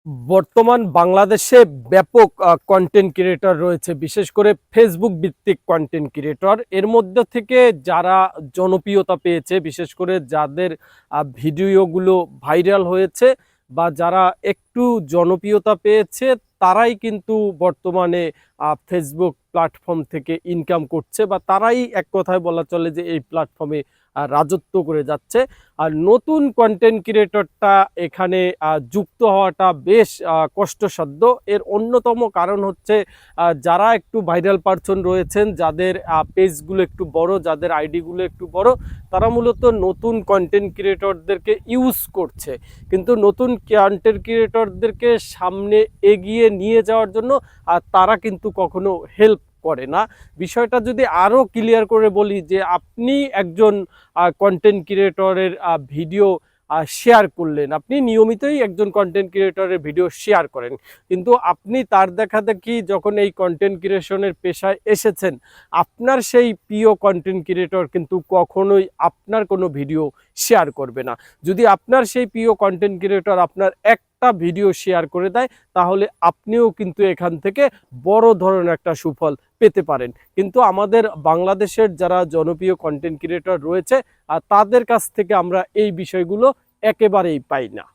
বর্তমান বাংলাদেশে ব্যাপক কন্টেন্ট ক্রিয়েটর রয়েছে, বিশেষ করে ফেসবুক ভিত্তিক কন্টেন্ট ক্রিয়েটর। এর মধ্যে থেকে যারা জনপ্রিয়তা পেয়েছে, বিশেষ করে যাদের ভিডিওগুলো ভাইরাল হয়েছে বা যারা একটু জনপ্রিয়তা পেয়েছে, তারাই কিন্তু বর্তমানে ফেসবুক প্ল্যাটফর্ম থেকে ইনকাম করছে, বা তারাই এক কথায় বলা চলে যে এই প্ল্যাটফর্মে রাজত্ব করে যাচ্ছে। আর নতুন কন্টেন্ট ক্রিয়েটরটা এখানে যুক্ত হওয়াটা বেশ কষ্টসাধ্য। এর অন্যতম কারণ হচ্ছে যারা একটু ভাইরাল পারসন রয়েছেন, যাদের পেজগুলো একটু বড়, যাদের আইডিগুলো একটু বড়, তারা মূলত নতুন কন্টেন্ট ক্রিয়েটরদেরকে ইউজ করছে। কিন্তু নতুন কন্টেন্ট ক্রিয়েটরদেরকে সামনে এগিয়ে নিয়ে যাওয়ার জন্য তারা কিন্তু কখনো হেল্প করে না। বিষয়টা যদি আরও ক্লিয়ার করে বলি, যে আপনি একজন কন্টেন্ট ক্রিয়েটরের ভিডিও শেয়ার করলেন, আপনি নিয়মিতই একজন কন্টেন্ট ক্রিয়েটরের ভিডিও শেয়ার করেন, কিন্তু আপনি তার দেখাদেখি যখন এই কন্টেন্ট ক্রিয়েশনের পেশায় এসেছেন, আপনার সেই প্রিয় কন্টেন্ট ক্রিয়েটর কিন্তু কখনোই আপনার কোনো ভিডিও শেয়ার করবে না। যদি আপনার সেই প্রিয় কন্টেন্ট ক্রিয়েটর আপনার একটা ভিডিও শেয়ার করে দেয়, তাহলে আপনিও কিন্তু এখান থেকে বড় ধরনের একটা সুফল পেতে পারেন। কিন্তু আমাদের বাংলাদেশের যারা জনপ্রিয় কন্টেন্ট ক্রিয়েটর রয়েছে, তাদের কাছ থেকে আমরা এই বিষয়গুলো একেবারেই পাই না।